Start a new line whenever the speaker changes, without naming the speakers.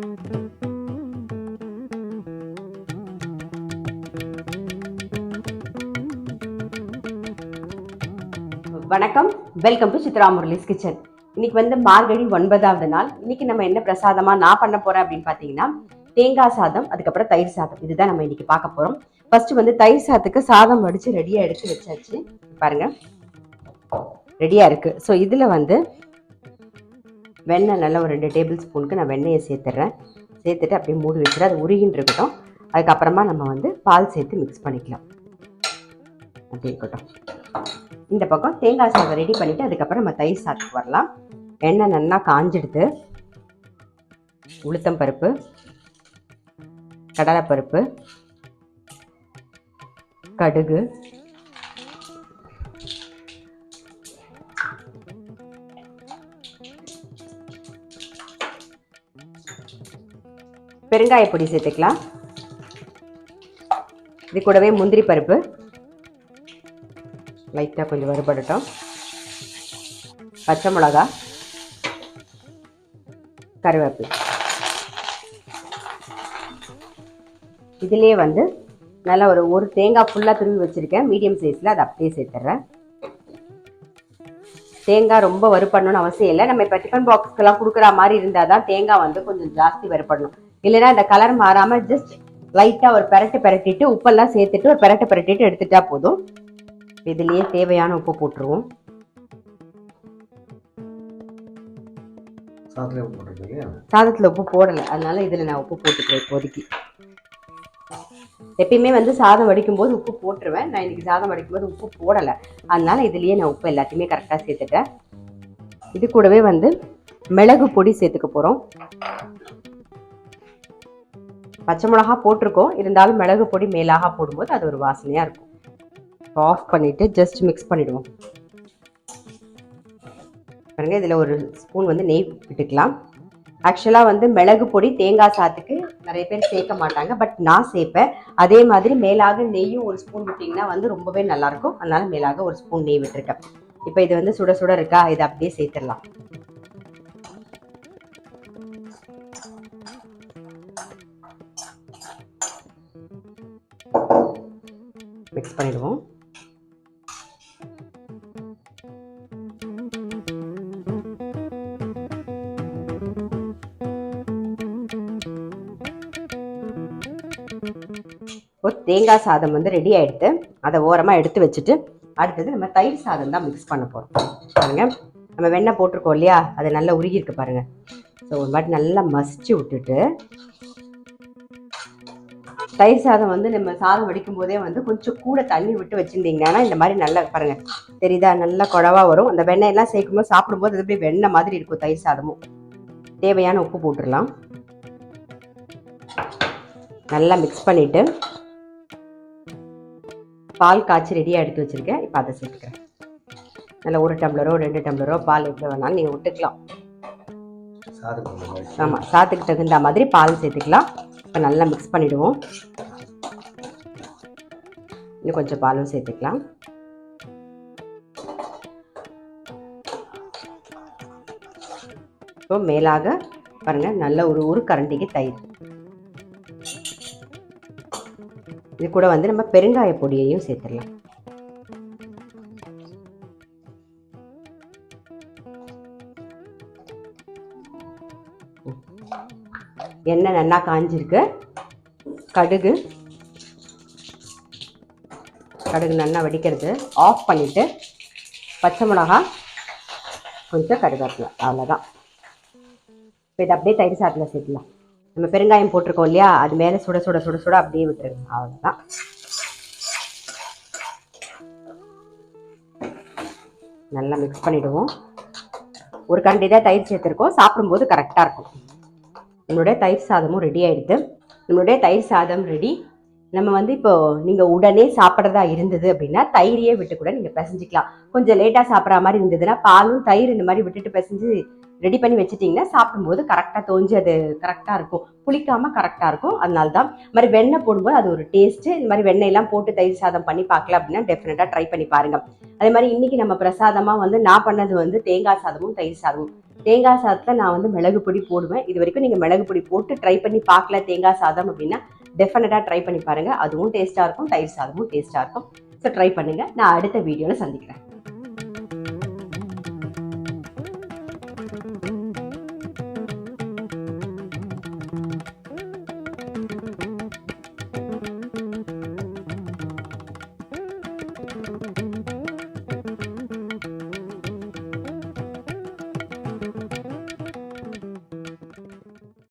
வணக்கம், welcome to Chitra Murali's kitchen. இன்னைக்கு வந்து மார்கழி 9வது நாள். இன்னைக்கு நம்ம என்ன பிரசாதமா நான் பண்ண போறேன் அப்படின்னு பாத்தீங்கன்னா, தேங்காய் சாதம், அதுக்கப்புறம் தயிர் சாதம். இதுதான் நம்ம இன்னைக்கு பார்க்க போறோம். ஃபர்ஸ்ட் வந்து தயிர் சாதத்துக்கு சாதம் வடிச்சு ரெடியா எடுத்து வச்சாச்சு. பாருங்க, ரெடியா இருக்கு. ஸோ இதுல வந்து வெண்ணெய் நல்லா ஒரு 2 டேபிள் ஸ்பூனுக்கு நான் வெண்ணெயை சேர்த்துறேன். சேர்த்துட்டு அப்படியே மூடி வச்சுட்டு அது உருகின்னு இருக்கட்டும். அதுக்கப்புறமா நம்ம வந்து பால் சேர்த்து மிக்ஸ் பண்ணிக்கலாம். அப்படி இருக்கட்டும். இந்த பக்கம் தேங்காய் சாதம் ரெடி பண்ணிட்டு அதுக்கப்புறம் நம்ம தயிர் சாதத்துக்கு வரலாம். எண்ணெய் நல்லா காஞ்சிடுது. உளுத்தம் பருப்பு, கடலைப்பருப்பு, கடுகு, பெருங்காய பொடி சேர்த்துக்கலாம். இது கூடவே முந்திரி பருப்பு லைட்டாக கொஞ்சம் வறுபடட்டும். பச்சை மிளகா, கருவேப்பிலை. இதுலேயே வந்து நல்லா ஒரு தேங்காய் ஃபுல்லாக துருவி வச்சுருக்கேன் மீடியம் சைஸில், அதை அப்படியே சேர்த்துட்றேன். தேங்காய் ரொம்ப வறுப்படணும்னு அவசியம் இல்லை. நம்ம இப்போ டிஃபன் பாக்ஸ்க்கெல்லாம் கொடுக்குற மாதிரி இருந்தால் தான் தேங்காய் வந்து கொஞ்சம் ஜாஸ்தி வறுப்படணும். இல்லைன்னா இந்த கலர் மாறாமல் ஜஸ்ட் லைட்டாக ஒரு பெரட்டிட்டு உப்பெல்லாம் சேர்த்துட்டு ஒரு பெரட்டிட்டு எடுத்துட்டா போதும். இதுலயே தேவையான உப்பு போட்டுருவோம். சாதத்துல உப்பு போடலை, அதனால இதுல நான் உப்பு போட்டுக்கிறேன் இப்போதைக்கு. எப்பயுமே வந்து சாதம் வடிக்கும் போது உப்பு போட்டுருவேன். நான் இன்னைக்கு சாதம் வடிக்கும் போது உப்பு போடலை, அதனால இதுலயே நான் உப்பு எல்லாத்தையுமே கரெக்டாக சேர்த்துட்டேன். இது கூடவே வந்து மிளகு பொடி சேர்த்துக்க போறோம். பச்சை மிளகா போட்டிருக்கோம், இருந்தாலும் மிளகு பொடி மேலாக போடும்போது அது ஒரு வாசனையா இருக்கும். ஆஃப் பண்ணிட்டு ஜஸ்ட் மிக்ஸ் பண்ணிடுவோம். பாருங்க, இதில் ஒரு ஸ்பூன் வந்து நெய் விட்டுக்கலாம். ஆக்சுவலாக வந்து மிளகு பொடி தேங்காய் சாத்துக்கு நிறைய பேர் சேர்க்க மாட்டாங்க, பட் நான் சேர்ப்பேன். அதே மாதிரி மேலாக நெய்யும் ஒரு ஸ்பூன் விட்டிங்கன்னா வந்து ரொம்பவே நல்லாயிருக்கும். அதனால மேலாக ஒரு ஸ்பூன் நெய் விட்டுருக்கேன். இப்போ இது வந்து சுட சுட இருக்கா, இதை அப்படியே சேர்த்துடலாம். மிக்ஸ் பண்ணிடுவோம். தேங்காய் சாதம் வந்து ரெடி ஆயிடுத்து. அதை ஓரமாக எடுத்து வச்சுட்டு அடுத்தது நம்ம தயிர் சாதம் தான் மிக்ஸ் பண்ண போகிறோம். பாருங்க, நம்ம வெண்ணெய் போட்டிருக்கோம் இல்லையா, அது நல்லா உருகிருக்கு பாருங்க. ஸோ ஒரு மாதிரி நல்லா மசிச்சு விட்டுட்டு, தயிர் சாதம் வந்து நம்ம சாதம் வடிக்கும் போதே வந்து கொஞ்சம் கூட தண்ணி விட்டு வச்சுருந்தீங்கன்னா இந்த மாதிரி நல்லா பாருங்க தெரியுதா, நல்லா குழவா வரும். அந்த வெண்ணெய் எல்லாம் சேர்க்கும்போது சாப்பிடும்போது அது அப்படியே வெண்ணெய் மாதிரி இருக்கும் தயிர் சாதமும். தேவையான உப்பு போட்டுடலாம். நல்லா மிக்ஸ் பண்ணிட்டு பால் காய்ச்சி ரெடியாக எடுத்து வச்சிருக்கேன். இப்போ அதை சேர்த்துக்கிறேன். நல்லா 1 டம்ளரோ 2 டம்ளரோ பால் எவ்வளோ வேணாலும் நீங்கள் விட்டுக்கலாம். ஆமாம், சாத்துக்கு தகுந்த மாதிரி பால் சேர்த்துக்கலாம். இப்போ நல்லா மிக்ஸ் பண்ணிவிடுவோம். இன்னும் கொஞ்சம் பாலும் சேர்த்துக்கலாம். இப்போ மேலாக பாருங்க, நல்ல ஒரு கரண்டிக்கு தயிர். இது கூட வந்து நம்ம பெருங்காய பொடியையும் சேர்த்துடலாம். எண்ணெய் நல்லா காஞ்சிருக்கு. கடுகு நல்லா வெடிக்கிறது. ஆஃப் பண்ணிட்டு பச்சை மிளகா, கொஞ்சம் கருவேப்பிலை, அவ்வளோதான். இப்போ இதை அப்படியே தயிர் சாதத்தில் சேர்த்துலாம். நம்ம பெருங்காயம் போட்டிருக்கோம் இல்லையா, அது மேலே சுட சுட சுட சுட அப்படியே விட்டுருங்க, அவ்வளோதான். நல்லா மிக்ஸ் பண்ணிவிடுவோம். ஒரு கரண்டி தான் தயிர் சேர்த்துருக்கோம், சாப்பிடும்போது கரெக்டாக இருக்கும். நம்மளுடைய தயிர் சாதமும் ரெடி ஆகிடுது. நம்மளுடைய தயிர் சாதம் ரெடி. நம்ம வந்து இப்போ நீங்கள் உடனே சாப்பிட்றதா இருந்தது அப்படின்னா தயிரையே விட்டு கூட நீங்கள் பிசைஞ்சிக்கலாம். கொஞ்சம் லேட்டாக சாப்பிட்ற மாதிரி இருந்ததுன்னா பாலும் தயிர் இந்த மாதிரி விட்டுட்டு பிசைஞ்சு ரெடி பண்ணி வச்சுட்டிங்கன்னா சாப்பிடும்போது கரெக்டாக தோஞ்சு அது கரெக்டாக இருக்கும், புளிக்காமல் கரெக்டாக இருக்கும். அதனால தான் மாதிரி வெண்ணெய் போடும்போது அது ஒரு டேஸ்ட்டு. இந்த மாதிரி வெண்ணெயெல்லாம் போட்டு தயிர் சாதம் பண்ணி பார்க்கல அப்படின்னா டெஃபினட்டாக ட்ரை பண்ணி பாருங்கள். அதே மாதிரி இன்றைக்கி நம்ம பிரசாதமாக வந்து நான் பண்ணது வந்து தேங்காய் சாதமும் தயிர் சாதமும். தேங்காய் சாதத்தில் நான் வந்து மிளகு பொடி போடுவேன். இது வரைக்கும் நீங்கள் மிளகு பொடி போட்டு ட்ரை பண்ணி பார்க்கல தேங்காய் சாதம் அப்படின்னா டெஃபினட்டாக ட்ரை பண்ணி பாருங்கள். அதுவும் டேஸ்ட்டாக இருக்கும், தயிர் சாதமும் டேஸ்ட்டாக இருக்கும். ஸோ ட்ரை பண்ணுங்கள். நான் அடுத்த வீடியோவில் சந்திக்கிறேன். Thank you.